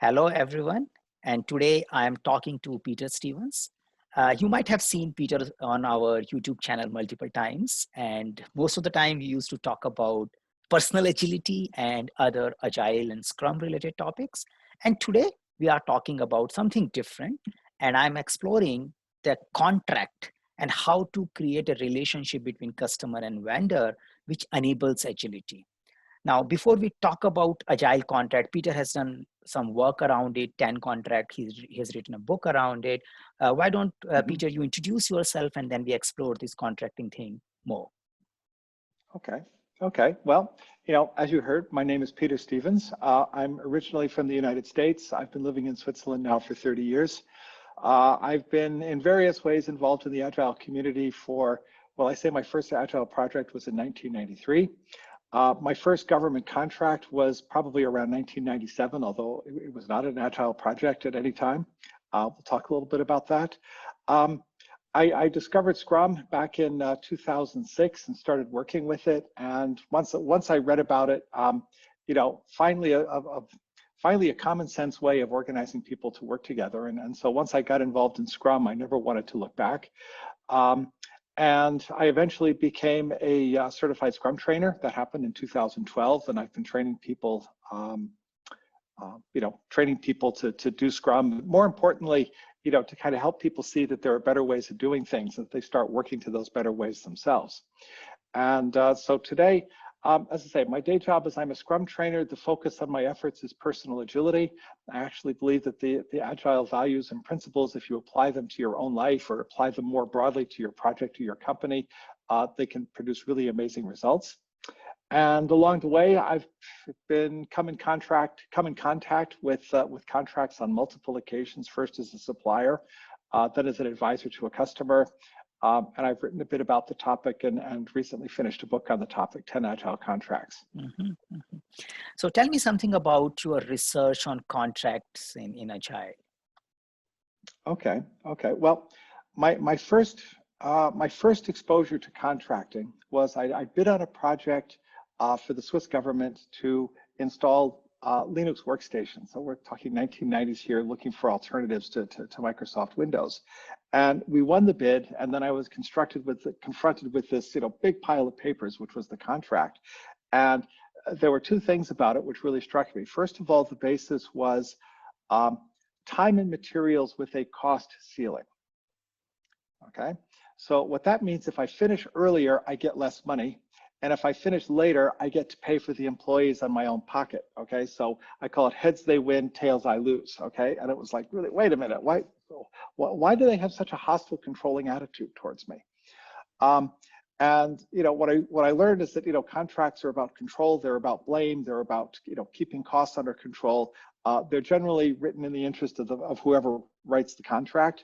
Hello, everyone. And today I am talking to Peter Stevens. You might have seen Peter on our YouTube channel multiple times. And most of the time, we used to talk about personal agility and other agile and scrum related topics. And today we are talking about something different. And I'm exploring the contract and how to create a relationship between customer and vendor, which enables agility. Now, before we talk about agile contract, Peter has done some work around it, 10 contract. He has written a book around it. Why don't, Mhm. Peter, you introduce yourself and then we explore this contracting thing more. Okay. Okay. Well, as you heard, my name is Peter Stevens. I'm originally from the United States. I've been living in Switzerland now for 30 years. I've been in various ways involved in the Agile community I say my first Agile project was in 1993. My first government contract was probably around 1997, although it was not an Agile project at any time. We'll talk a little bit about that. I discovered Scrum back in 2006 and started working with it. And once I read about it, finally a common sense way of organizing people to work together. And so once I got involved in Scrum, I never wanted to look back. And I eventually became a certified Scrum trainer. That happened in 2012, and I've been training people, to do Scrum. More importantly, to kind of help people see that there are better ways of doing things, that they start working to those better ways themselves. And so today, as I say, my day job is I'm a Scrum trainer. The focus on my efforts is personal agility. I actually believe that the Agile values and principles, if you apply them to your own life or apply them more broadly to your project or your company, they can produce really amazing results. And along the way, I've been come in contact with contracts on multiple occasions. First as a supplier, then as an advisor to a customer. And I've written a bit about the topic and recently finished a book on the topic, 10 Agile Contracts. So tell me something about your research on contracts in Agile. Okay. Well, my first exposure to contracting was I bid on a project for the Swiss government to install Linux workstations. So we're talking 1990s here, looking for alternatives to Microsoft Windows. And we won the bid, and then I was confronted with this big pile of papers, which was the contract. And there were two things about it which really struck me. First of all, the basis was time and materials with a cost ceiling. Okay, so what that means, if I finish earlier, I get less money. And if I finish later, I get to pay for the employees on my own pocket. Okay, so I call it heads they win, tails I lose. Okay, and it was like, really, wait a minute, why do they have such a hostile, controlling attitude towards me? And what I learned is that contracts are about control, they're about blame, they're about keeping costs under control. They're generally written in the interest of whoever writes the contract.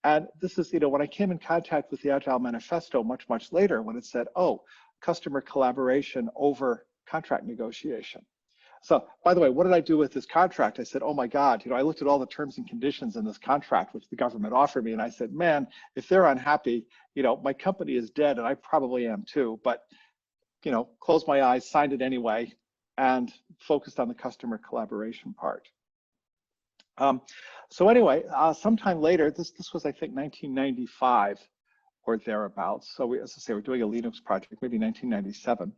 And this is, when I came in contact with the Agile Manifesto much later, when it said, oh, customer collaboration over contract negotiation. So, by the way, what did I do with this contract? I said, oh my God, I looked at all the terms and conditions in this contract, which the government offered me. And I said, man, if they're unhappy, my company is dead, and I probably am too. But, closed my eyes, signed it anyway, and focused on the customer collaboration part. So anyway, sometime later, this was, I think, 1995 or thereabouts. So as I say, we're doing a Linux project, maybe 1997.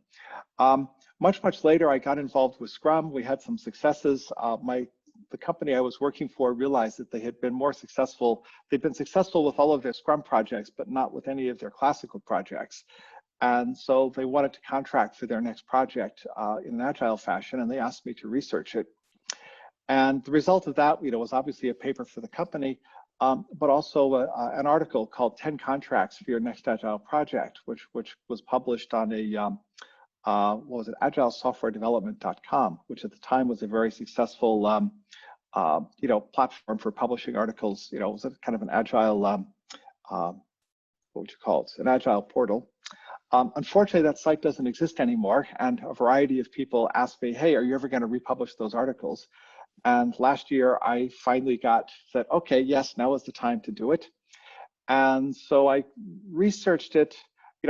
Much later, I got involved with Scrum. We had some successes. The company I was working for realized that they had been more successful. They'd been successful with all of their Scrum projects, but not with any of their classical projects. And so they wanted to contract for their next project in an Agile fashion, and they asked me to research it. And the result of that, was obviously a paper for the company, but also an article called 10 Contracts for Your Next Agile Project, which was published on agilesoftwaredevelopment.com, which at the time was a very successful, platform for publishing articles. It was kind of an Agile, what would you call it? An Agile portal. Unfortunately, that site doesn't exist anymore, and a variety of people asked me, hey, are you ever going to republish those articles? And last year, I finally said, okay, yes, now is the time to do it. And so I researched it,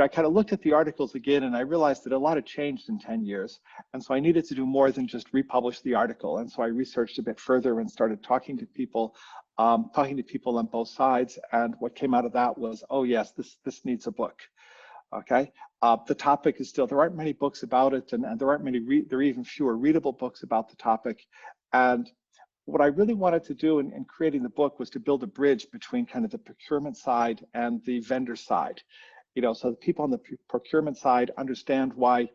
I kind of looked at the articles again, and I realized that a lot had changed in 10 years. And so I needed to do more than just republish the article. And so I researched a bit further and started talking to people on both sides. And what came out of that was, oh yes, this needs a book. Okay, the topic is still, there aren't many books about it, and there aren't there are even fewer readable books about the topic. And what I really wanted to do in creating the book was to build a bridge between kind of the procurement side and the vendor side. So the people on the procurement side understand why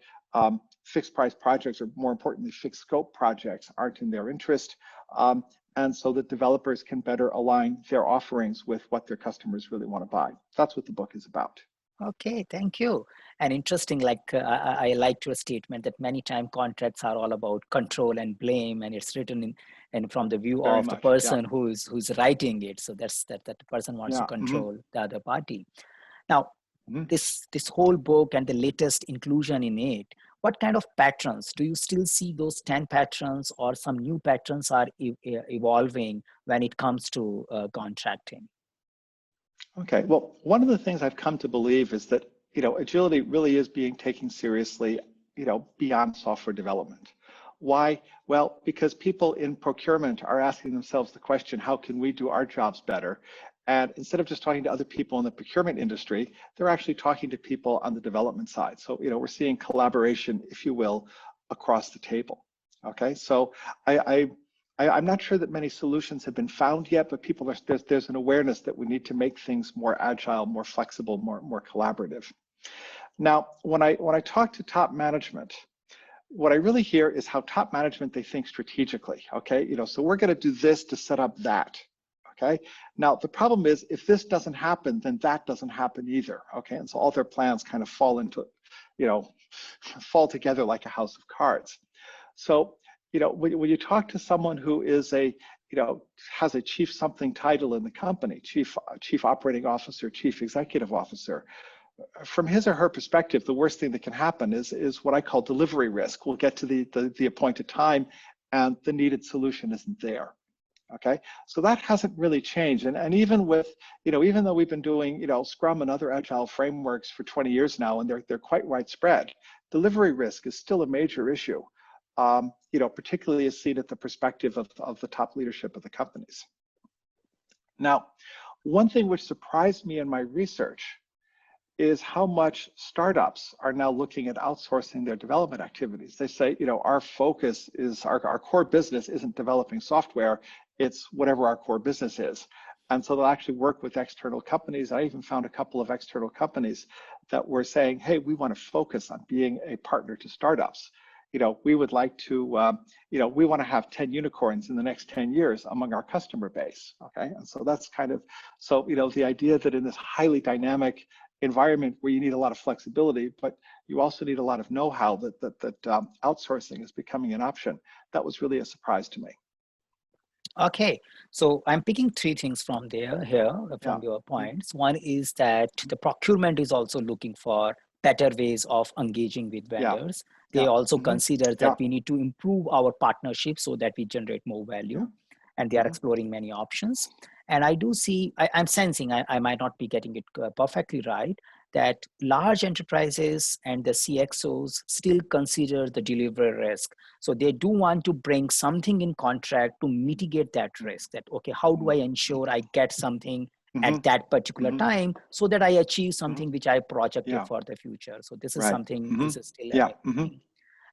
fixed price projects, or more importantly, fixed scope projects, aren't in their interest. And so that developers can better align their offerings with what their customers really want to buy. That's what the book is about. Okay, thank you. And interesting, like I liked your statement that many time contracts are all about control and blame, and it's written in and from the view Very of the much, yeah. person who's writing it. So that the person wants to Yeah. control the other party. Now, Mm-hmm. this whole book and the latest inclusion in it, what kind of patterns do you still see? Those 10 patterns or some new patterns are evolving when it comes to contracting? Okay, well, one of the things I've come to believe is that, agility really is being taken seriously, beyond software development. Why? Well, because people in procurement are asking themselves the question, how can we do our jobs better? And instead of just talking to other people in the procurement industry, they're actually talking to people on the development side. So, we're seeing collaboration, if you will, across the table. Okay, so I'm not sure that many solutions have been found yet, but there's an awareness that we need to make things more agile, more flexible, more collaborative. Now, when I talk to top management, what I really hear is how top management, they think strategically. Okay, so we're going to do this to set up that. Okay, now the problem is, if this doesn't happen, then that doesn't happen either. Okay, and so all their plans kind of fall together like a house of cards. So, when you talk to someone who is has a chief something title in the company, chief operating officer, chief executive officer, from his or her perspective, the worst thing that can happen is what I call delivery risk. We'll get to the appointed time, and the needed solution isn't there. Okay, so that hasn't really changed. And even with, even though we've been doing, Scrum and other Agile frameworks for 20 years now, and they're quite widespread, delivery risk is still a major issue. Particularly as seen at the perspective of the top leadership of the companies. Now, one thing which surprised me in my research is how much startups are now looking at outsourcing their development activities. They say, our focus is, our core business isn't developing software, it's whatever our core business is. And so they'll actually work with external companies. I even found a couple of external companies that were saying, hey, we want to focus on being a partner to startups. We would like to, we want to have 10 unicorns in the next 10 years among our customer base. Okay, and so that's kind of, so, the idea that in this highly dynamic environment where you need a lot of flexibility, but you also need a lot of know-how, that outsourcing is becoming an option. That was really a surprise to me. Okay, so I'm picking three things from here from Yeah. your points. One is that the procurement is also looking for better ways of engaging with Yeah. vendors. They Yeah. also Mm-hmm. consider that Yeah. we need to improve our partnership so that we generate more value. Yeah. And they are Mm-hmm. exploring many options. And I do see, I'm sensing, I might not be getting it perfectly right, that large enterprises and the CXOs still consider the delivery risk. So they do want to bring something in contract to mitigate that risk. That, okay, how do I ensure I get something Mm-hmm. at that particular Mm-hmm. time so that I achieve Mm-hmm. something which I projected Yeah. for the future? So this is Right. something, Mm-hmm. this is still Yeah. Mm-hmm. happening.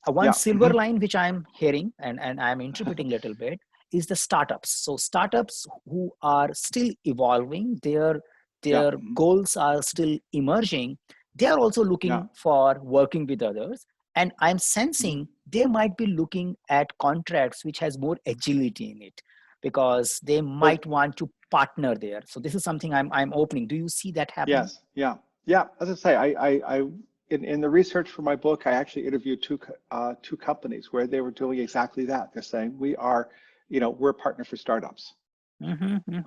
One Yeah. silver Mm-hmm. line which I'm hearing and I'm interpreting a little bit is the startups. So startups who are still evolving, Yeah. their Mm-hmm. goals are still emerging. They are also Yeah. looking for working with others. And I'm Mm-hmm. sensing they might be looking at contracts which has more agility in it because they Well, might want to partner there. So this is something I'm opening. Do you see that happening? yes. Yeah. Yeah. As I say, in the research for my book, I actually interviewed two companies where they were doing exactly that. They're saying we're a partner for startups.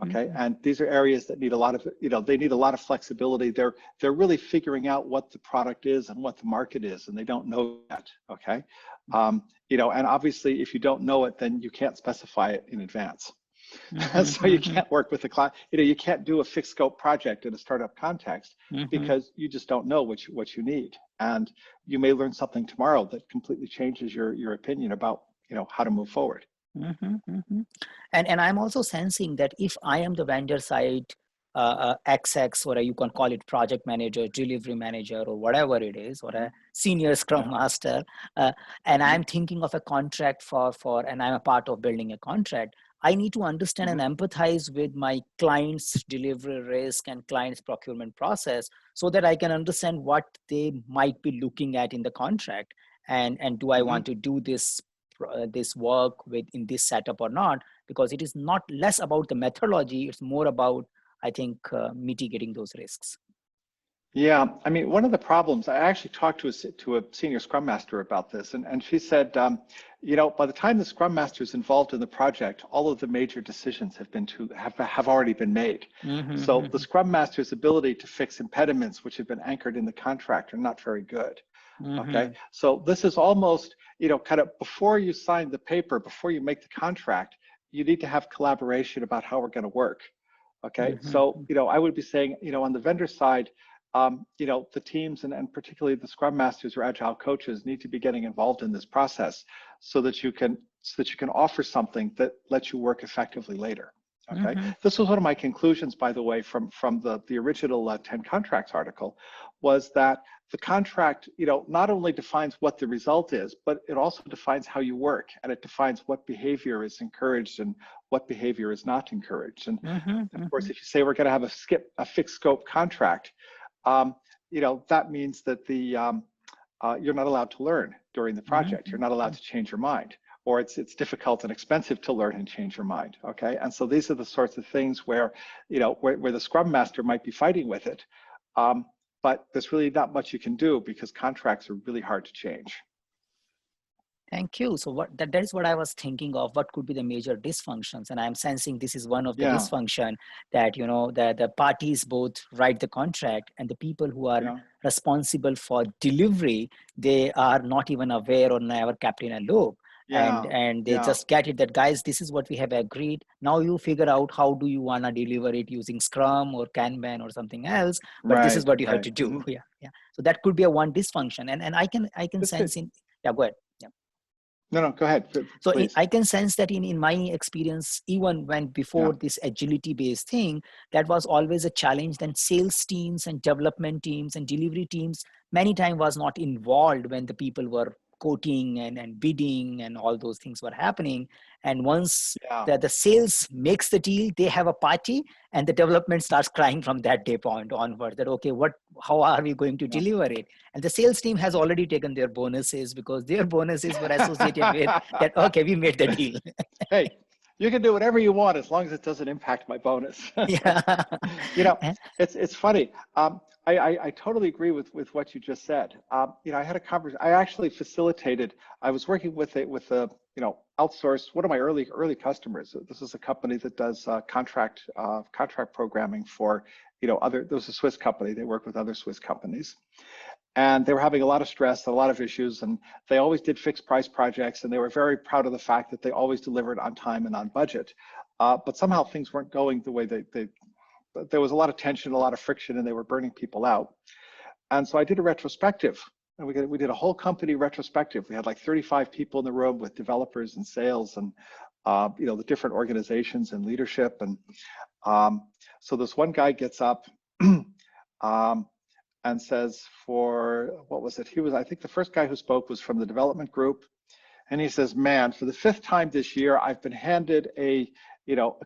Okay, and these are areas that need a lot of, they need a lot of flexibility. They're really figuring out what the product is and what the market is, and they don't know yet. Okay, and obviously, if you don't know it, then you can't specify it in advance. So you can't work with the client. You can't do a fixed scope project in a startup context because you just don't know what you need. And you may learn something tomorrow that completely changes your opinion about, how to move forward. And I'm also sensing that if I am the vendor side XX, or you can call it project manager, delivery manager, or whatever it is, or a senior scrum master, and I'm thinking of a contract and I'm a part of building a contract, I need to understand and empathize with my client's delivery risk and client's procurement process so that I can understand what they might be looking at in the contract. And do I want to do this work with in this setup or not? Because it is not less about the methodology, it's more about, I think, mitigating those risks. Yeah, I mean, one of the problems, I actually talked to a senior Scrum Master about this, and she said, by the time the Scrum Master is involved in the project, all of the major decisions have already been made. So the Scrum Master's ability to fix impediments, which have been anchored in the contract, are not very good. Okay, so this is almost, kind of before you sign the paper, before you make the contract, you need to have collaboration about how we're going to work. Okay, so, I would be saying, on the vendor side, the teams and particularly the Scrum Masters or Agile coaches need to be getting involved in this process so that you can offer something that lets you work effectively later. Okay, this was one of my conclusions, by the way, from the original 10 contracts article, was that the contract, not only defines what the result is, but it also defines how you work, and it defines what behavior is encouraged and what behavior is not encouraged. And of course, if you say we're going to have a fixed scope contract, that means that you're not allowed to learn during the project. You're not allowed to change your mind, or it's difficult and expensive to learn and change your mind. Okay, and so these are the sorts of things where where the Scrum Master might be fighting with it, but there's really not much you can do because contracts are really hard to change. Thank you. So that is what I was thinking of. What could be the major dysfunctions? And I'm sensing this is one of the dysfunction, that the parties both write the contract, and the people who are responsible for delivery, they are not even aware or never kept in a loop. And they just get it that, guys, this is what we have agreed. Now you figure out how do you want to deliver it using Scrum or Kanban or something else, but this is what you have to do. So that could be a one dysfunction. And I can sense in, go ahead. No, go ahead. So I can sense that in my experience, even when before this agility based thing, that was always a challenge. Then sales teams and development teams and delivery teams many times was not involved when the people were quoting and bidding and all those things were happening. And once the sales makes the deal, they have a party, and the development starts crying from that day point onward that, okay, how are we going to deliver it? And the sales team has already taken their bonuses because their bonuses were associated with that, okay, we made the deal. Hey, you can do whatever you want as long as it doesn't impact my bonus. It's funny. I totally agree with what you just said. I had a conversation. I actually facilitated. I was working with a outsourced, one of my early customers. This is a company that does contract programming for there was a Swiss company. They work with other Swiss companies, and they were having a lot of stress, a lot of issues, and they always did fixed price projects, and they were very proud of the fact that they always delivered on time and on budget. But somehow things weren't going the way there was a lot of tension, a lot of friction, and they were burning people out. And so I did a retrospective, and we did a whole company retrospective. We had like 35 people in the room with developers and sales and the different organizations and leadership. And so this one guy gets up and says, what was it? I think the first guy who spoke was from the development group. And he says, man, for the 5th time this year, I've been handed a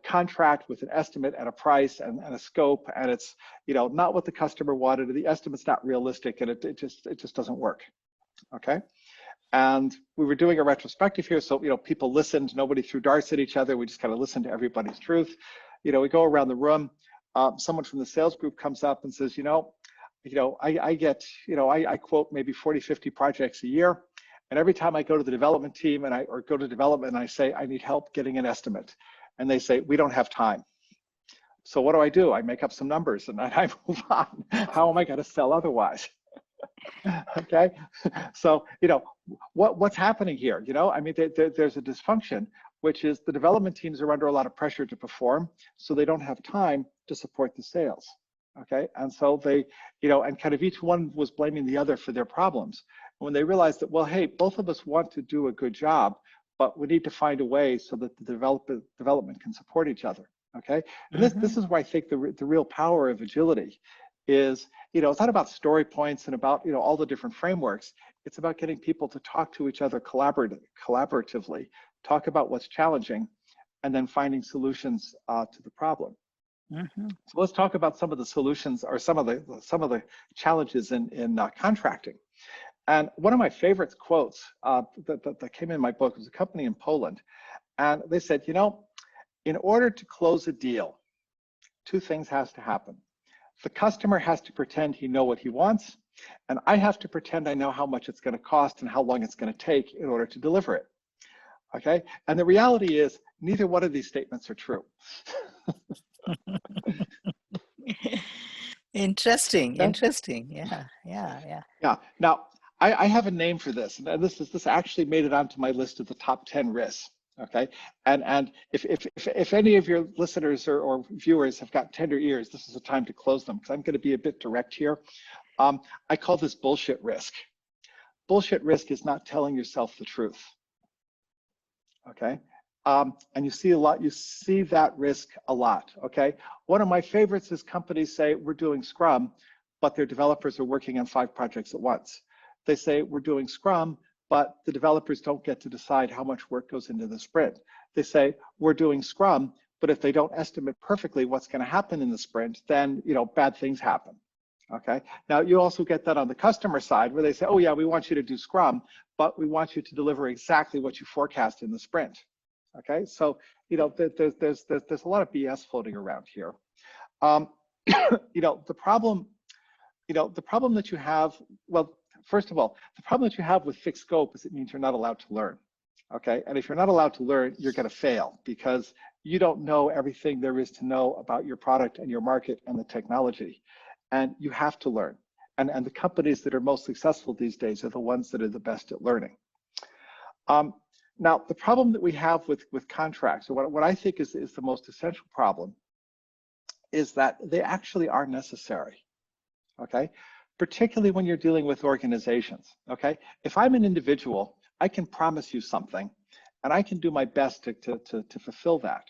contract with an estimate and a price and a scope, and it's, not what the customer wanted, the estimate's not realistic, and it just doesn't work. Okay. And we were doing a retrospective here. So, people listened, nobody threw darts at each other. We just kind of listened to everybody's truth. We go around the room. Someone from the sales group comes up and says, I quote maybe 40, 50 projects a year. And every time I go to the development team or go to development and I say, I need help getting an estimate. And they say, we don't have time. So what do? I make up some numbers and I move on. How am I going to sell otherwise? Okay. So, what's happening here? I mean, there's a dysfunction which is the development teams are under a lot of pressure to perform, so they don't have time to support the sales. Okay, and so they, and kind of each one was blaming the other for their problems. When they realized that, well, hey, both of us want to do a good job, but we need to find a way so that the development can support each other. Okay, and this is where I think the real power of agility is, it's not about story points and about, all the different frameworks. It's about getting people to talk to each other collaboratively, talk about what's challenging, and then finding solutions to the problem. So let's talk about some of the solutions or some of the challenges in contracting. And one of my favorite quotes that came in my book was a company in Poland, and they said, in order to close a deal, two things has to happen. The customer has to pretend he knows what he wants, and I have to pretend I know how much it's going to cost and how long it's going to take in order to deliver it. Okay, and the reality is neither one of these statements are true. Interesting. Okay? Interesting. Yeah. Now, I have a name for this, and this actually made it onto my list of the top 10 risks. Okay, and if any of your listeners or viewers have got tender ears, this is the time to close them, because I'm going to be a bit direct here. I call this bullshit risk. Bullshit risk is not telling yourself the truth. Okay, and you see that risk a lot. Okay, one of my favorites is companies say we're doing Scrum, but their developers are working on 5 projects at once. They say we're doing Scrum, but the developers don't get to decide how much work goes into the sprint. They say we're doing Scrum, but if they don't estimate perfectly what's going to happen in the sprint, then bad things happen. Okay. Now you also get that on the customer side, where they say, oh yeah, we want you to do Scrum, but we want you to deliver exactly what you forecast in the sprint. Okay. So there's a lot of BS floating around here. The problem that you have, well, first of all, the problem that you have with fixed scope is it means you're not allowed to learn. Okay, and if you're not allowed to learn, you're going to fail because you don't know everything there is to know about your product and your market and the technology, and you have to learn. And the companies that are most successful these days are the ones that are the best at learning. Now, the problem that we have with contracts, or what I think is the most essential problem, is that they actually are necessary. Okay, particularly when you're dealing with organizations. Okay, if I'm an individual, I can promise you something, and I can do my best to fulfill that.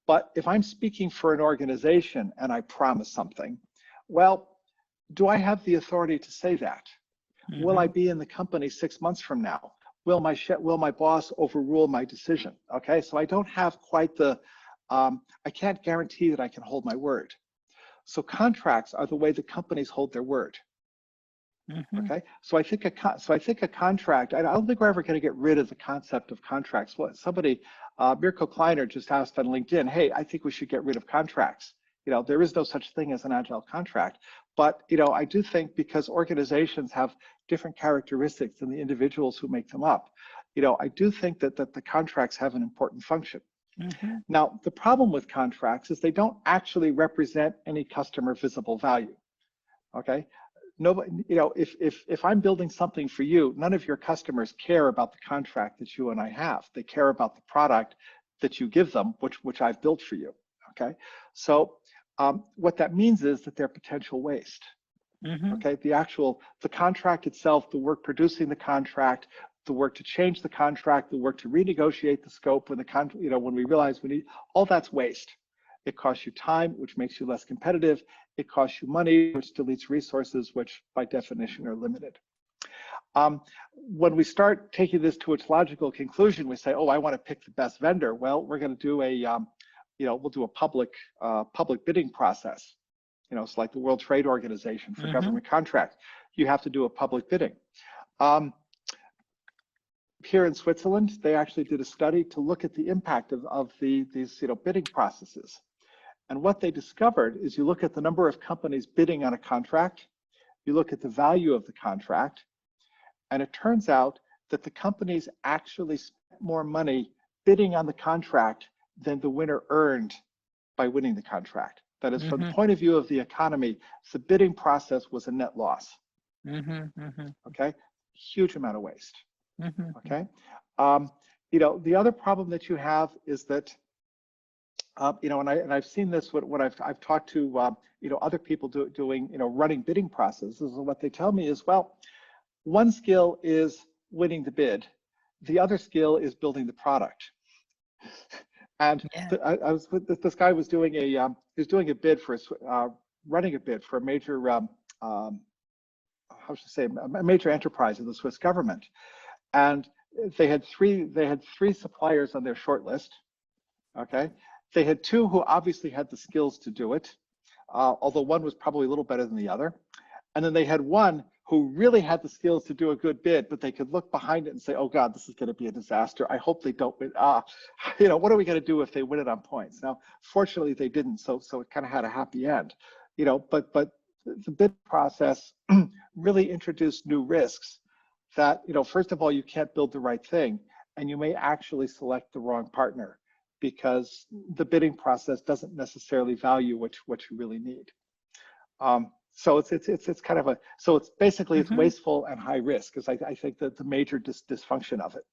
But if I'm speaking for an organization and I promise something, well, do I have the authority to say that? Will I be in the company 6 months from now? Will my boss overrule my decision? Okay, so I don't have quite the, I can't guarantee that I can hold my word. So contracts are the way the companies hold their word. Okay, so I think a contract. I don't think we're ever going to get rid of the concept of contracts. Well, somebody, Mirko Kleiner, just asked on LinkedIn, "Hey, I think we should get rid of contracts." There is no such thing as an agile contract, but I do think because organizations have different characteristics than the individuals who make them up, I do think that the contracts have an important function. Now, the problem with contracts is they don't actually represent any customer visible value. Okay, nobody, if I'm building something for you, none of your customers care about the contract that you and I have. They care about the product that you give them, which I've built for you. Okay, so what that means is that they're potential waste. Okay, the contract itself, the work producing the contract, the work to change the contract, the work to renegotiate the scope when when we realize we need, all that's waste. It costs you time, which makes you less competitive. It costs you money, which deletes resources, which by definition are limited. When we start taking this to its logical conclusion, we say, oh, I want to pick the best vendor. Well, we're going to do we'll do a public bidding process. It's like the World Trade Organization for government contracts. You have to do a public bidding. Here in Switzerland, they actually did a study to look at the impact of these bidding processes. And what they discovered is you look at the number of companies bidding on a contract, you look at the value of the contract, and it turns out that the companies actually spent more money bidding on the contract than the winner earned by winning the contract. That is, from the point of view of the economy, the bidding process was a net loss. Okay, huge amount of waste. Okay, The other problem that you have is that, and I've seen this when I've talked to, other people doing, running bidding processes, and what they tell me is, well, one skill is winning the bid, the other skill is building the product. And Yeah. this guy was doing a bid for running a bid for a major, how should I say, a major enterprise of the Swiss government, and they had three suppliers on their short list. Okay, they had two who obviously had the skills to do it, although one was probably a little better than the other, and then they had one who really had the skills to do a good bid, but they could look behind it and say, oh God, this is going to be a disaster. I hope they don't win. What are we going to do if they win it on points? Now, fortunately, they didn't, so it kind of had a happy end. But the bid process really introduced new risks that, first of all, you can't build the right thing, and you may actually select the wrong partner because the bidding process doesn't necessarily value what you really need. So it's kind of it's basically it's Mm-hmm. wasteful and high risk, is I think that the major dysfunction of it.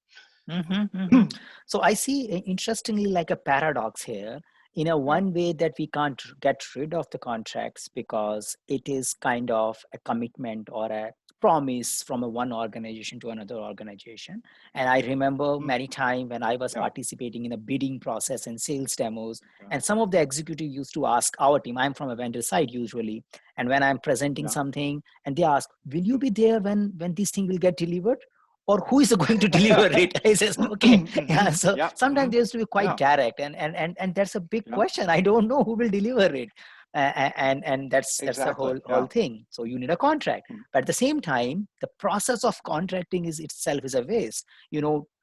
Mm-hmm, mm-hmm. So I see, interestingly, like a paradox here. In a Yeah. one way that we can't get rid of the contracts because it is kind of a commitment or a promise from a one organization to another organization. And I remember Mhm. many times when I was Yeah. participating in a bidding process and sales demos, Yeah. and some of the executives used to ask our team, I'm from a vendor side usually, and when I'm presenting Yeah. something, and they ask, will you be there when this thing will get delivered? Or who is going to deliver it? I says, okay. Yeah, so Yeah. sometimes they used to be quite Yeah. direct, and that's a big Yeah. question. I don't know who will deliver it. And that's the Exactly. whole Yeah. thing. So you need a contract. Mm. But at the same time, the process of contracting is itself is a waste.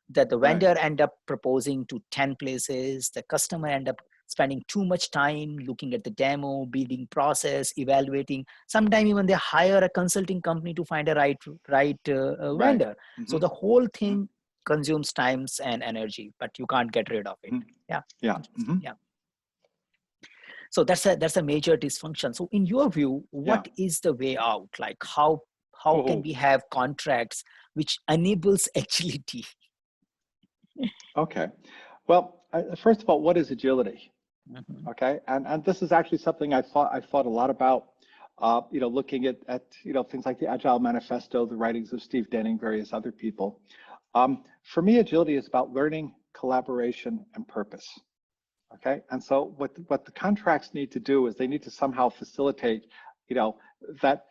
That the Right. vendor end up proposing to 10 places, the customer end up spending too much time looking at the demo, bidding process, evaluating. Sometimes even they hire a consulting company to find a right Right. vendor. So Mm-hmm. the whole Mm-hmm. thing consumes times and energy, but you can't get rid of it. Mm-hmm. Yeah, Yeah. interesting. Mm-hmm. Yeah. So that's a major dysfunction. So in your view, Yeah. what is the way out? Like how can Oh, we have contracts which enables agility? okay. Well, first of all, what is agility? Mhm. Okay, and this is actually something I thought a lot about. Looking at things like the Agile Manifesto, the writings of Steve Denning, various other people. For me, agility is about learning, collaboration, and purpose. Okay, and so what the contracts need to do is they need to somehow facilitate, you know, that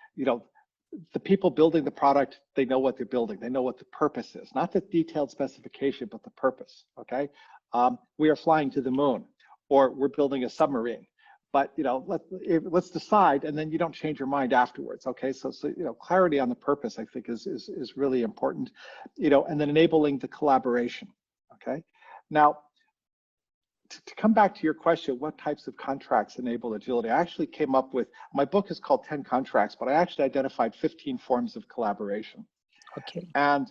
the people building the product, they know what they're building, they know what the purpose is, not the detailed specification, but the purpose. Okay, we are flying to the moon, or we're building a submarine. But let's decide, and then you don't change your mind afterwards. Okay, so clarity on the purpose, I think, is really important. And then enabling the collaboration. Okay, now to come back to your question, what types of contracts enable agility? I actually came up with, my book is called 10 Contracts, but I actually identified 15 forms of collaboration. Okay. And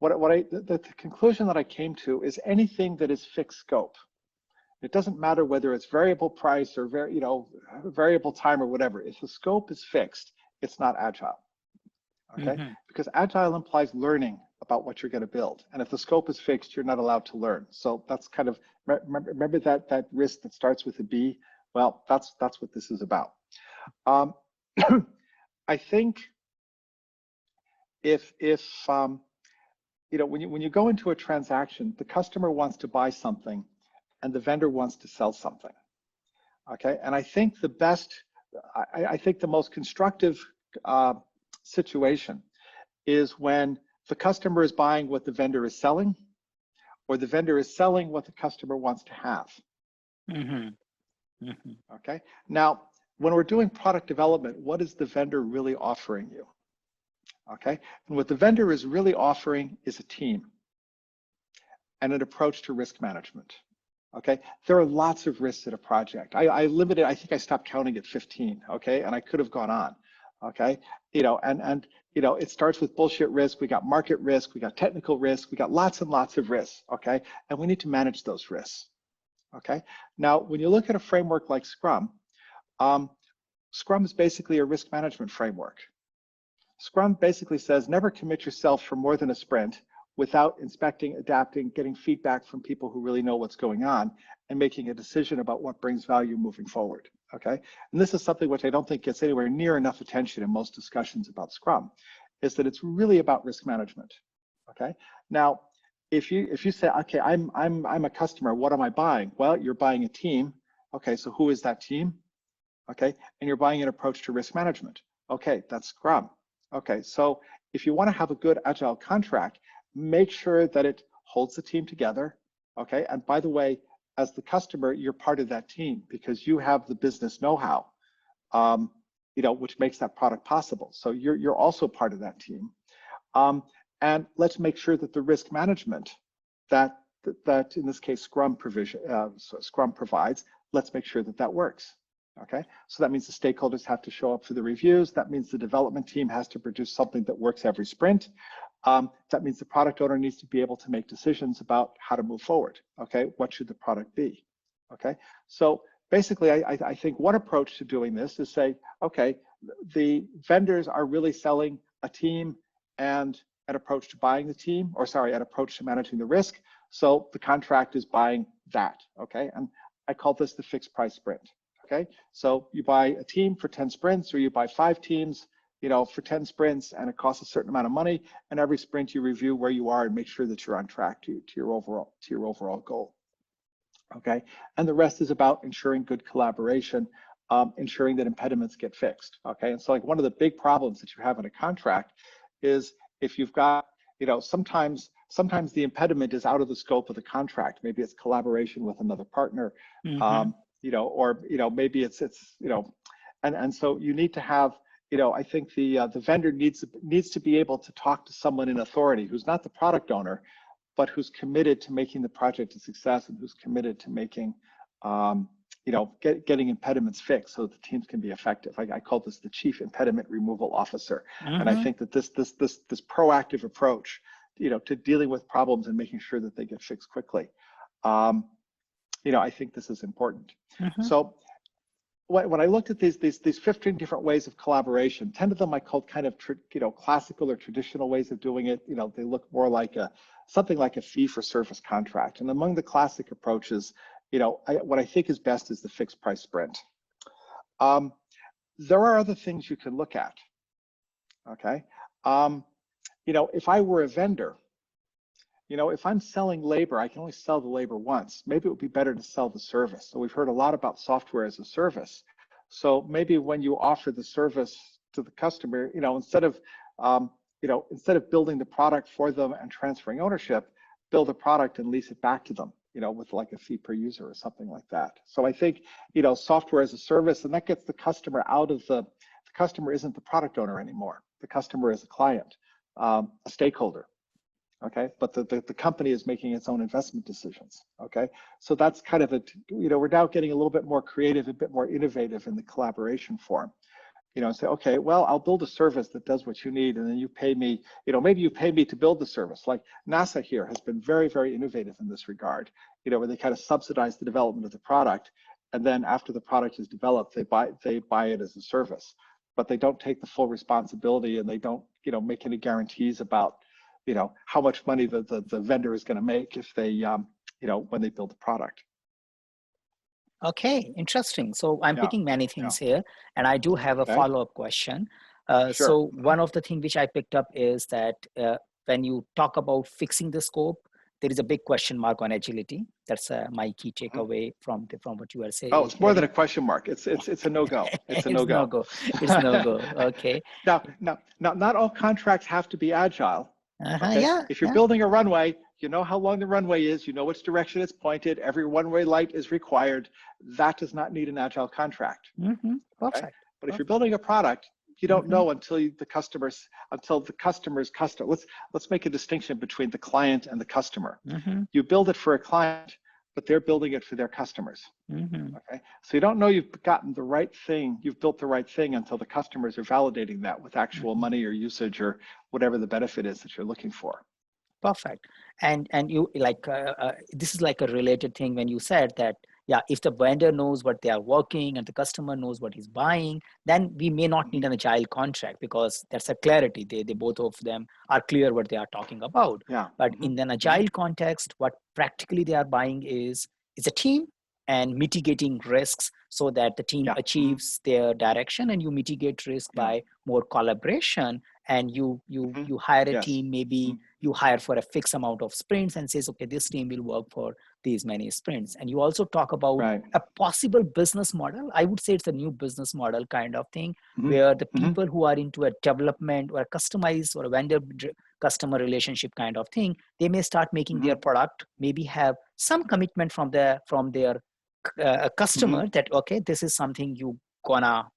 the conclusion that I came to is anything that is fixed scope. It doesn't matter whether it's variable price or variable time or whatever. If the scope is fixed, it's not agile. Okay, Mm-hmm. because agile implies learning about what you're going to build, and if the scope is fixed, you're not allowed to learn. So that's kind of, remember that risk that starts with a B. Well, that's what this is about. um, I think if when you go into a transaction, the customer wants to buy something and the vendor wants to sell something. Okay, and I think I think the most constructive situation is when the customer is buying what the vendor is selling, or the vendor is selling what the customer wants to have. Mm-hmm. Mm-hmm. Okay, now when we're doing product development, what is the vendor really offering you? Okay, and what the vendor is really offering is a team and an approach to risk management. Okay, there are lots of risks in a project. I limited, I think I stopped counting at 15. Okay, and I could have gone on. Okay, and it starts with bullshit risk. We got market risk, we got technical risk, we got lots and lots of risks. Okay, and we need to manage those risks. Okay, now when you look at a framework like Scrum, Scrum is basically a risk management framework. Scrum basically says never commit yourself for more than a sprint, without inspecting, adapting, getting feedback from people who really know what's going on, and making a decision about what brings value moving forward. Okay, and this is something which I don't think gets anywhere near enough attention in most discussions about Scrum, is that it's really about risk management. Okay, now if you say, okay, I'm a customer, what am I buying? Well, you're buying a team. Okay, so who is that team? Okay, and you're buying an approach to risk management. Okay, that's Scrum. Okay, so if you want to have a good Agile contract, make sure that it holds the team together. Okay, and by the way, as the customer, you're part of that team because you have the business know-how, which makes that product possible. So you're also part of that team. And let's make sure that the risk management that in this case Scrum provides, let's make sure that that works. Okay, so that means the stakeholders have to show up for the reviews. That means the development team has to produce something that works every sprint. That means the product owner needs to be able to make decisions about how to move forward. Okay, what should the product be? Okay, so basically I think one approach to doing this is say, okay, the vendors are really selling a team and an approach to buying the team, or sorry, an approach to managing the risk. So the contract is buying that. Okay, and I call this the fixed price sprint. Okay, so you buy a team for 10 sprints, or you buy 5 teams, for 10 sprints, and it costs a certain amount of money. And every sprint you review where you are and make sure that you're on track to your overall goal. Okay, and the rest is about ensuring good collaboration, ensuring that impediments get fixed. Okay, and so like one of the big problems that you have in a contract is if you've got, sometimes the impediment is out of the scope of the contract. Maybe it's collaboration with another partner. Mm-hmm. Or maybe it's and so you need to have, I think the vendor needs to be able to talk to someone in authority who's not the product owner, but who's committed to making the project a success and who's committed to making getting impediments fixed so that the teams can be effective. I call this the chief impediment removal officer. Mm-hmm. And I think that this proactive approach, to dealing with problems and making sure that they get fixed quickly, I think this is important. Mm-hmm. So when I looked at these 15 different ways of collaboration, 10 of them I called kind of classical or traditional ways of doing it. They look more like something like a fee for service contract. And among the classic approaches, what I think is best is the fixed price sprint. There are other things you can look at. Okay, if I were a vendor, if I'm selling labor, I can only sell the labor once. Maybe it would be better to sell the service. So we've heard a lot about software as a service. So maybe when you offer the service to the customer, instead of building the product for them and transferring ownership, build a product and lease it back to them, with like a fee per user or something like that. So I think, software as a service, and that gets the customer out of the customer isn't the product owner anymore. The customer is a client, a stakeholder. Okay, but the company is making its own investment decisions. Okay, so that's kind of we're now getting a little bit more creative, a bit more innovative in the collaboration form. Say, okay, well, I'll build a service that does what you need, and then you pay me, maybe you pay me to build the service. Like NASA here has been very, very innovative in this regard, where they kind of subsidize the development of the product, and then after the product is developed, they buy it as a service, but they don't take the full responsibility, and they don't, make any guarantees about, how much money the vendor is going to make if they, when they build the product. Okay, interesting. So I'm picking many things here, and I do have a follow-up question. Sure. So one of the things which I picked up is that when you talk about fixing the scope, there is a big question mark on agility. That's my key takeaway from what you are saying. Oh, it's more than a question mark. It's a no-go. It's a no-go. It's no-go. Okay. Now, not all contracts have to be agile. Okay? Yeah. If you're building a runway, you know how long the runway is, you know which direction it's pointed, every runway light is required. That does not need an agile contract. Mm-hmm. Perfect. Okay? But if you're building a product, you don't know until the customer's customer. Let's make a distinction between the client and the customer. You build it for a client, but they're building it for their customers. Okay, so you don't know you've gotten the right thing, you've built the right thing until the customers are validating that with actual money or usage or whatever the benefit is that you're looking for. Perfect. And you this is like a related thing when you said that yeah, if the vendor knows what they are working and the customer knows what he's buying, then we may not need Hmm. an agile contract, because that's a clarity. They both of them are clear what they are talking about. Yeah. But Hmm. in an Hmm. agile context, what practically they are buying is a team and mitigating risks so that the team Yeah. Hmm. achieves their direction, and you mitigate risk Yeah. by more collaboration. And you Hmm. you hire a Yes. team, Hmm. maybe you hire for a fixed amount of sprints and says, okay, this team will work for these many sprints. And you also talk about Right. a possible business model. I would say it's a new business model kind of thing, Hmm. where the Hmm. people who are into a development or a customized or a vendor customer relationship kind of thing, they may start making Hmm. their product, maybe have some commitment from their Hmm. customer that, okay, this is something you gonna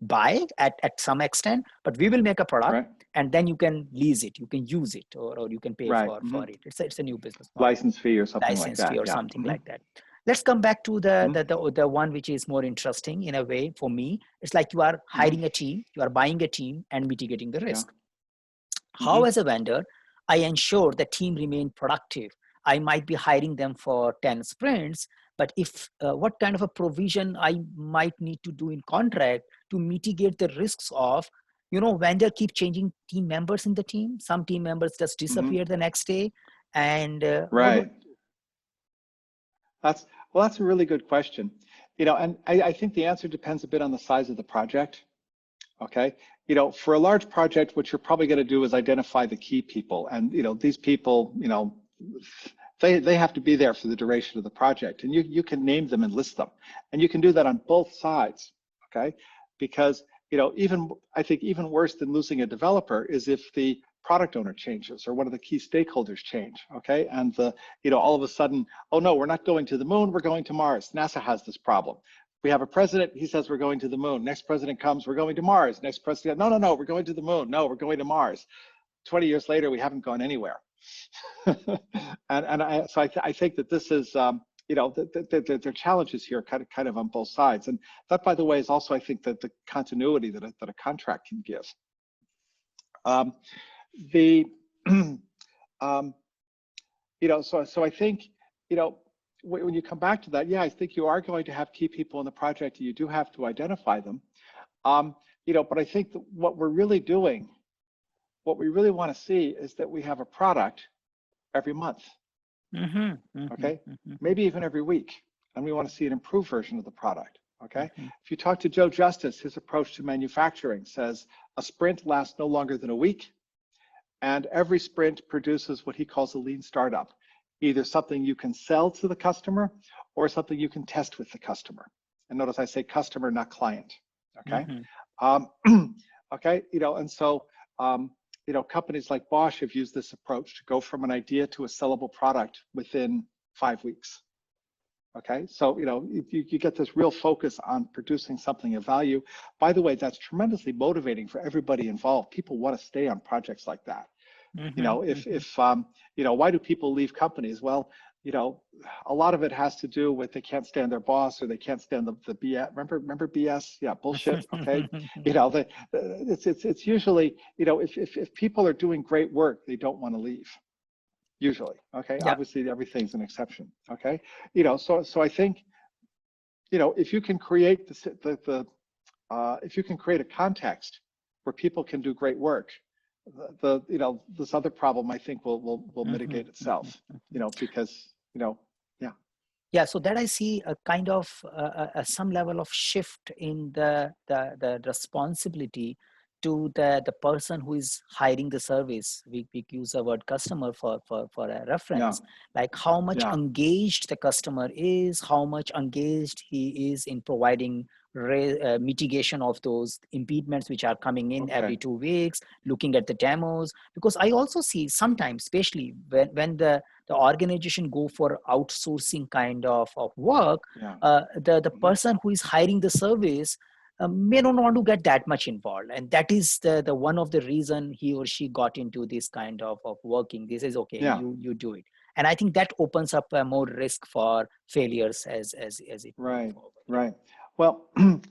buy at some extent, but we will make a product, Right. and then you can lease it, you can use it, or you can pay Right. for Hmm. it. It's a new business model, License fee or something like license fee that. or Yeah. something Hmm. like that. Let's come back to Hmm. the one which is more interesting in a way for me. It's like you are Hmm. hiring a team, you are buying a team and mitigating the Yeah. risk. How, Hmm. as a vendor, I ensure the team remain productive? I might be hiring them for 10 sprints, but if what kind of a provision I might need to do in contract to mitigate the risks of, vendor keep changing team members in the team. Some team members just Hmm. disappear the next day. And how do Right. That's well, that's a really good question. And I think the answer depends a bit on the size of the project. Okay. For a large project, what you're probably going to do is identify the key people. And, these people, they have to be there for the duration of the project. And you can name them and list them. And you can do that on both sides. Okay. Because, I think even worse than losing a developer is if the product owner changes or one of the key stakeholders change. Okay. And all of a sudden, oh no, we're not going to the moon, we're going to Mars. NASA has this problem. We have a president, he says we're going to the moon. Next president comes, we're going to Mars. Next president, no, we're going to the moon. No, we're going to Mars. 20 years later, we haven't gone anywhere. I think that this is, there are challenges here kind of on both sides. And that, by the way, is also, I think, that the continuity that a contract can give. Um, the, um, so I think, when you come back to that, yeah, I think you are going to have key people in the project. You do have to identify them. But I think that what we're really doing, what we really want to see is that we have a product every month, Mhm, mhm, okay? mhm, Maybe even every week. And we want to see an improved version of the product, okay? mhm. If you talk to Joe Justice, his approach to manufacturing says a sprint lasts no longer than a week, and every sprint produces what he calls a lean startup, either something you can sell to the customer or something you can test with the customer. And notice I say customer, not client, okay? Mhm. Um, okay, and so, companies like Bosch have used this approach to go from an idea to a sellable product within 5 weeks. Okay, so you get this real focus on producing something of value. By the way, that's tremendously motivating for everybody involved. People want to stay on projects like that. Mhm. If why do people leave companies? Well, a lot of it has to do with they can't stand their boss or they can't stand the BS. Remember BS? Yeah, bullshit. Okay, it's usually if people are doing great work, they don't want to leave. Usually, okay. Yeah. Obviously, everything's an exception. Okay, so I think if you can create if you can create a context where people can do great work, this other problem I think will Mhm, mitigate mhm, itself. mhm. Because yeah. Yeah, so that I see a kind of some level of shift in the responsibility to the person who is hiring the service. We use the word customer for a Yeah. reference, like how much Yeah. engaged the customer is, how much engaged he is in providing mitigation of those impediments which are coming in Okay. every 2 weeks, looking at the demos. Because I also see sometimes, especially when the organization go for outsourcing kind of work, Yeah. the Hmm. person who is hiring the service may not want to get that much involved, and that is the one of the reason he or she got into this kind of working. This is okay, Yeah. you do it. And I think that opens up more risk for failures as it move Right. forward. Right. Well,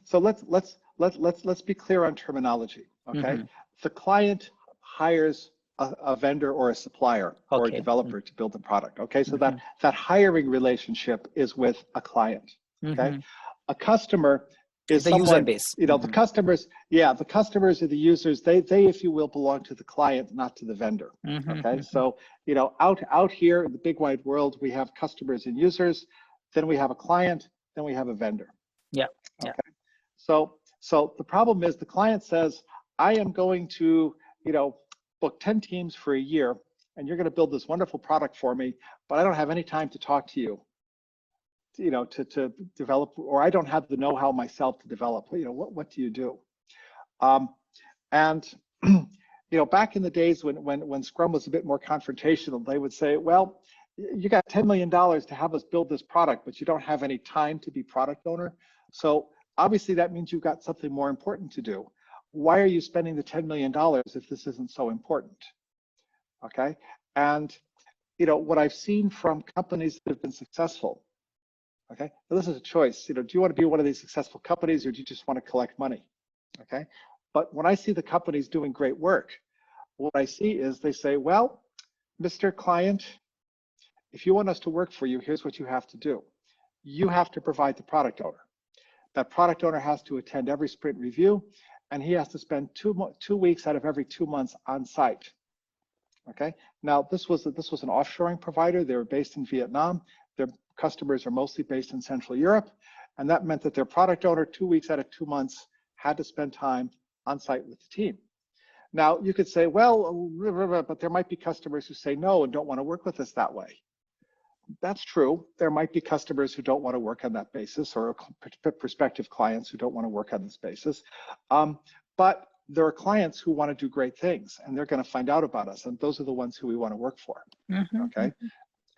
so let's be clear on terminology. Okay. Hmm. The client hires a vendor or a supplier or a Okay. developer to build the product. Okay, so Mm-hmm. that hiring relationship is with a client. Okay, Mm-hmm. a customer is It's the user someone, base. you know, the Mm-hmm. customers, yeah, the customers are the users. They, if you will, belong to the client, not to the vendor. Okay, Mm-hmm. so, you know, out here in the big wide world, we have customers and users, then we have a client, then we have a vendor. Yeah. Yeah. Okay, so the problem is the client says, I am going to, you know, book 10 teams for a year, and you're going to build this wonderful product for me, but I don't have any time to talk to you know, to develop, or I don't have the know-how myself to develop. You know, what do you do? Um, and you know, back in the days when Scrum was a bit more confrontational, they would say, well, you got $10 million to have us build this product, but you don't have any time to be product owner. So obviously that means you've got something more important to do. Why are you spending the $10 million if this isn't so important? Okay, and you know, what I've seen from companies that have been successful, okay, so this is a choice. You know, do you want to be one of these successful companies, or do you just want to collect money? Okay, but when I see the companies doing great work, what I see is they say, well, Mr. Client, if you want us to work for you, here's what you have to do. You have to provide the product owner. That product owner has to attend every sprint review, and he has to spend 2 weeks out of every 2 months on site. Okay. Now this was an offshoring provider. They were based in Vietnam. Their customers are mostly based in Central Europe, and that meant that their product owner 2 weeks out of 2 months had to spend time on site with the team. Now you could say, well, but there might be customers who say no and don't want to work with us that way. That's true. There might be customers who don't want to work on that basis, or prospective clients who don't want to work on this basis. But there are clients who want to do great things, and they're going to find out about us, and those are the ones who we want to work for. Mm-hmm. Okay,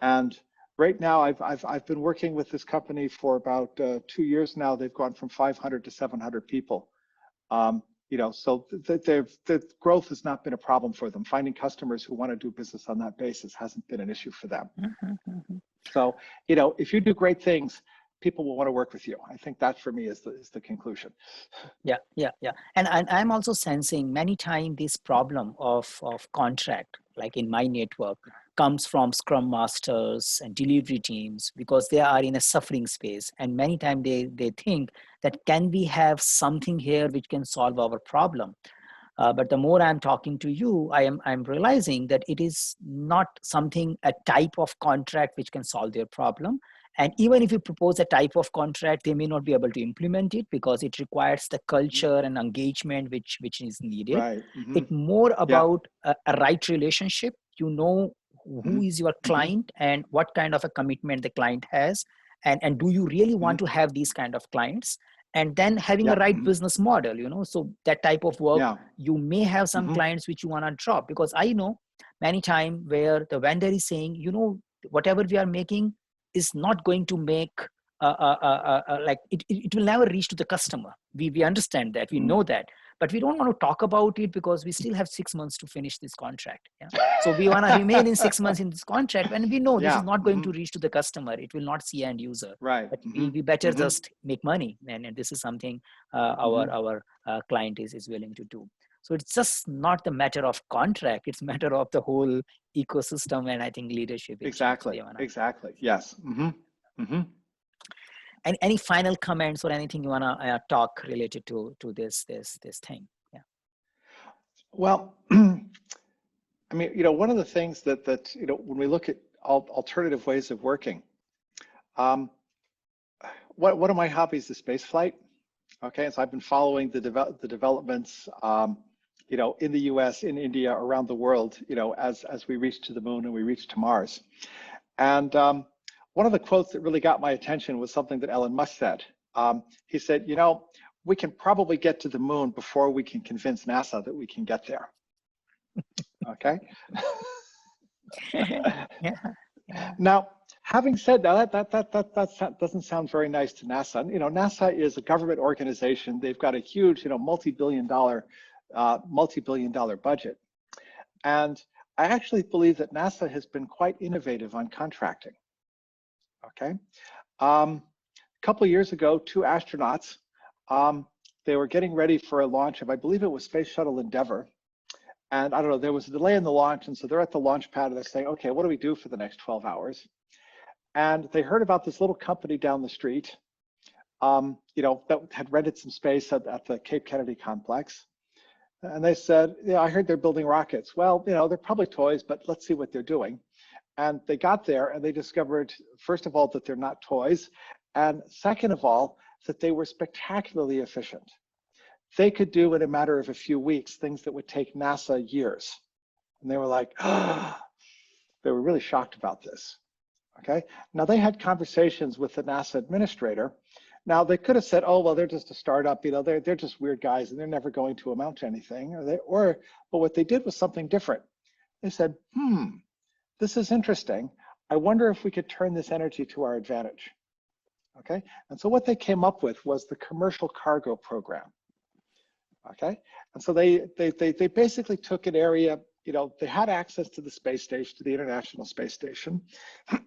and right now I've been working with this company for about 2 years now. They've gone from 500 to 700 people. You know, so the growth has not been a problem for them. Finding customers who want to do business on that basis hasn't been an issue for them. Mm-hmm. So, you know, if you do great things, people will want to work with you. I think that for me is the conclusion. Yeah, yeah, yeah. And I'm also sensing many times this problem of contract, like in my network, comes from Scrum Masters and delivery teams because they are in a suffering space. And many times they think that can we have something here which can solve our problem? But the more I'm talking to you, I'm realizing that it is not something, a type of contract which can solve their problem. And even if you propose a type of contract, they may not be able to implement it because it requires the culture and engagement which is needed. Right. Mm-hmm. It's more Yeah. about a right relationship. You know who is your client and what kind of a commitment the client has. And do you really want to have these kind of clients? And then having a right business model, you know, so that type of work, you may have some clients which you want to drop, because I know many times where the vendor is saying, you know, whatever we are making is not going to make like it will never reach to the customer. We understand that, we know that, but we don't want to talk about it because we still have 6 months to finish this contract. Yeah. So we want to remain in 6 months in this contract when we know this is not going to reach to the customer. It will not see end user. Right. But we better just make money. And this is something our client is willing to do. So it's just not the matter of contract. It's matter of the whole ecosystem. And I think leadership. Exactly. Exactly. Yes. And any final comments or anything you want to talk related to this thing? Yeah. Well, I mean, you know, one of the things that you know, when we look at alternative ways of working, one of my hobbies is space flight. Okay, so I've been following the developments, you know, in the U.S., in India, around the world, you know, as we reach to the moon and we reach to Mars. And one of the quotes that really got my attention was something that Elon Musk said. He said, you know, we can probably get to the moon before we can convince NASA that we can get there. Okay. Yeah. Now, having said that, that doesn't sound very nice to NASA. You know, NASA is a government organization. They've got a huge, you know, multi-billion dollar budget. And I actually believe that NASA has been quite innovative on contracting. Okay. A couple of years ago, 2 astronauts, they were getting ready for a launch of, I believe it was Space Shuttle Endeavour. And I don't know, there was a delay in the launch. And so they're at the launch pad and they're saying, okay, what do we do for the next 12 hours? And they heard about this little company down the street, that had rented some space at the Cape Kennedy complex. And they said, yeah, I heard they're building rockets. Well, they're probably toys, but let's see what they're doing. And they got there and they discovered, first of all, that they're not toys. And second of all, that they were spectacularly efficient. They could do in a matter of a few weeks things that would take NASA years. And they were like, they were really shocked about this. Okay. Now they had conversations with the NASA administrator. Now they could have said, oh, well, they're just a startup, they're just weird guys and they're never going to amount to anything. But what they did was something different. They said, this is interesting. I wonder if we could turn this energy to our advantage. Okay. And so what they came up with was the commercial cargo program. Okay. And so they basically took an area, they had access to the space station, to the International Space Station.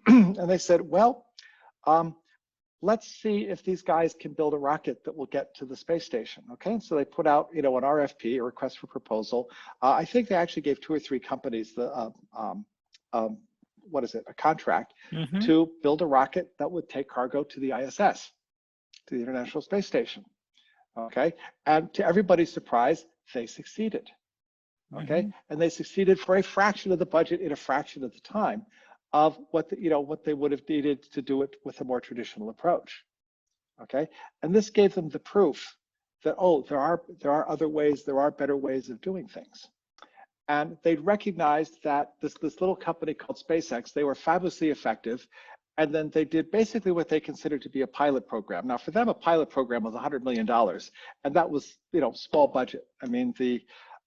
And they said, well, let's see if these guys can build a rocket that will get to the space station. Okay. And so they put out, an RFP, a request for proposal. I think they actually gave 2 or 3 companies a contract to build a rocket that would take cargo to the ISS, to the International Space Station. Okay. And to everybody's surprise, they succeeded. Okay. And they succeeded for a fraction of the budget in a fraction of the time of what they would have needed to do it with a more traditional approach. Okay. And this gave them the proof that, oh, there are other ways, there are better ways of doing things. And they'd recognized that this little company called SpaceX, they were fabulously effective. And then they did basically what they considered to be a pilot program. Now, for them, a pilot program was $100 million, and that was, small budget. I mean, the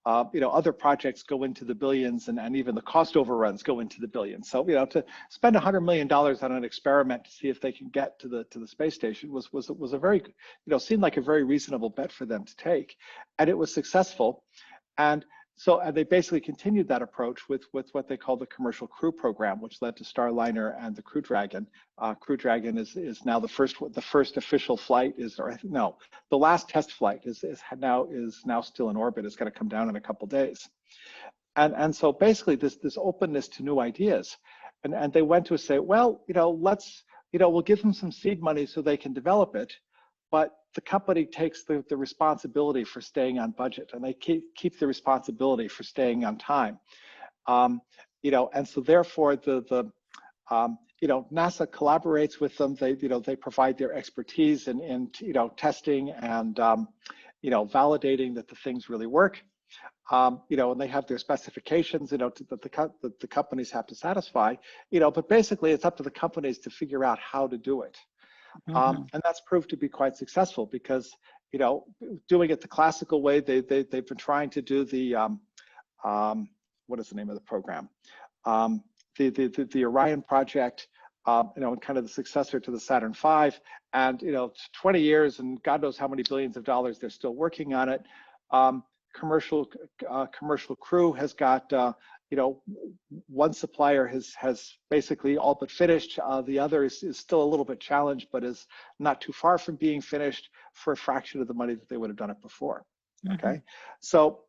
other projects go into the billions, and even the cost overruns go into the billions. So, to spend $100 million on an experiment to see if they can get to the space station was a very, seemed like a very reasonable bet for them to take, and it was successful. And they basically continued that approach with what they call the Commercial Crew Program, which led to Starliner and the Crew Dragon. Crew Dragon is now the first official flight the last test flight is now still in orbit. It's going to come down in a couple days. And so basically this openness to new ideas, and they went to say, well, we'll give them some seed money so they can develop it, but the company takes the responsibility for staying on budget, and they keep the responsibility for staying on time. And so therefore NASA collaborates with them. They provide their expertise in testing and validating that the things really work. And they have their specifications, that the companies have to satisfy, but basically it's up to the companies to figure out how to do it. And that's proved to be quite successful because, doing it the classical way, they've been trying to do the, what is the name of the program? The Orion project, kind of the successor to the Saturn V, and, 20 years and God knows how many billions of dollars they're still working on it. Commercial Crew has got, one supplier has basically all but finished. The other is still a little bit challenged, but is not too far from being finished for a fraction of the money that they would have done it before. Okay, so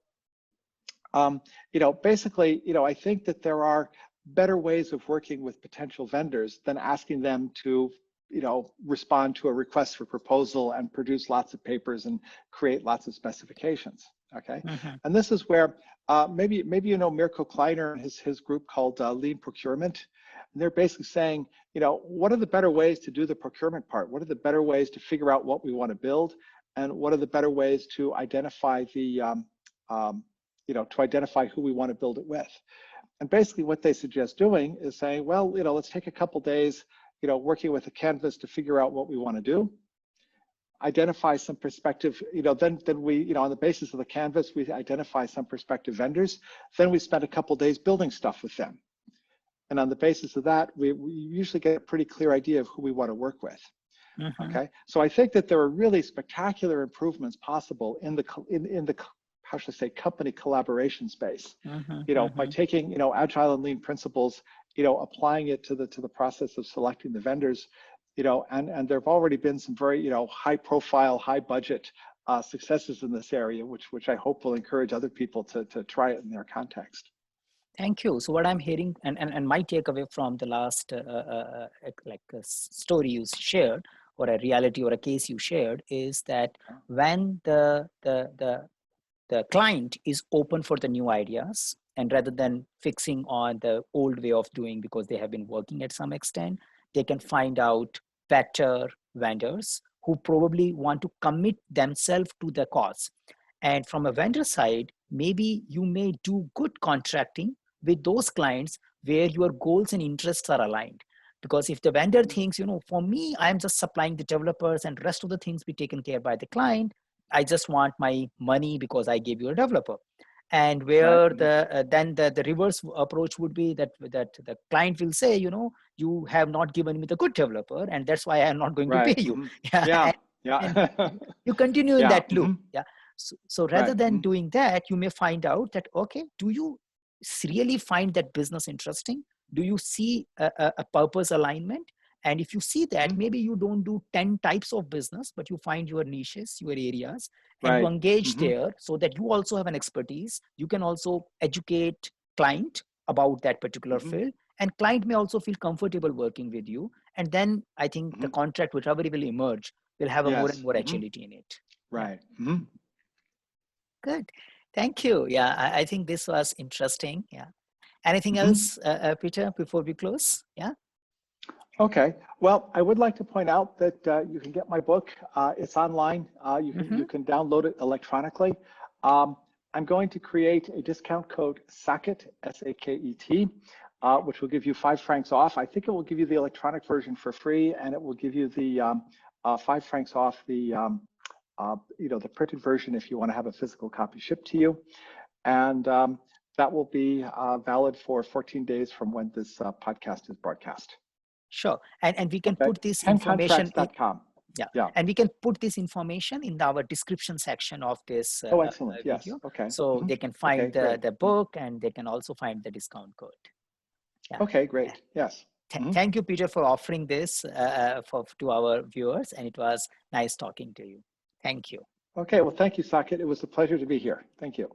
basically, I think that there are better ways of working with potential vendors than asking them to respond to a request for proposal and produce lots of papers and create lots of specifications. Okay, and this is where maybe Mirko Kleiner and his group called Lead Procurement, and they're basically saying, what are the better ways to do the procurement part? What are the better ways to figure out what we want to build, and what are the better ways to identify to identify who we want to build it with? And basically, what they suggest doing is saying, well, let's take a couple days, working with a canvas to figure out what we want to do. Identify some perspective, then we, on the basis of the canvas, we identify some prospective vendors. Then we spend a couple days building stuff with them. And on the basis of that, we usually get a pretty clear idea of who we want to work with. Okay, so I think that there are really spectacular improvements possible in the how should I say, company collaboration space. By taking agile and lean principles, applying it to the process of selecting the vendors. And there have already been some very, high profile, high budget successes in this area, which I hope will encourage other people to try it in their context. Thank you. So what I'm hearing, and my takeaway from the last story you shared, or a reality or a case you shared, is that when the client is open for the new ideas, and rather than fixing on the old way of doing because they have been working at some extent, they can find out better vendors who probably want to commit themselves to the cause. And from a vendor side, maybe you may do good contracting with those clients where your goals and interests are aligned. Because if the vendor thinks, for me, I'm just supplying the developers and rest of the things be taken care by the client, I just want my money because I gave you a developer. And Right. where the reverse approach would be that the client will say, you have not given me the good developer, and that's why I'm not going to pay Right. you. Mm-hmm. Yeah, Yeah. and Yeah. you continue in Yeah. that loop. Mm-hmm. Yeah. So rather Right. than Mm-hmm. doing that, you may find out that, okay, do you really find that business interesting? Do you see a purpose alignment? And if you see that, Mm-hmm. maybe you don't do 10 types of business, but you find your niches, your areas, and you Right. engage Mm-hmm. there so that you also have an expertise. You can also educate client about that particular Mm-hmm. field, and client may also feel comfortable working with you. And then I think the Mm-hmm. contract, whichever will emerge, will have a more and Yes. more Mm-hmm. agility in it. Yeah. Right. Mm-hmm. Good. Thank you. Yeah, I think this was interesting. Yeah. Anything Mm-hmm. else, Peter, before we close? Yeah. Okay. Well, I would like to point out that you can get my book. It's online. You Mm-hmm. can download it electronically. Um, I'm going to create a discount code SAKET, S-A-K-E-T, which will give you 5 francs off. I think it will give you the electronic version for free, and it will give you the 5 francs off the printed version if you want to have a physical copy shipped to you. And that will be valid for 14 days from when this podcast is broadcast. Sure. And we can Okay, put this information in. 10contracts.com. Yeah. Yeah. And we can put this information in our description section of this Oh, excellent. Yes. video. Okay. So Mhm. they can Okay, find great. the book, and they can also find the discount code. Yeah. Okay, great. Yes. Mhm. Thank you, Peter, for offering this to our viewers. And it was nice talking to you. Thank you. Okay, well, thank you, Saket. It was a pleasure to be here. Thank you.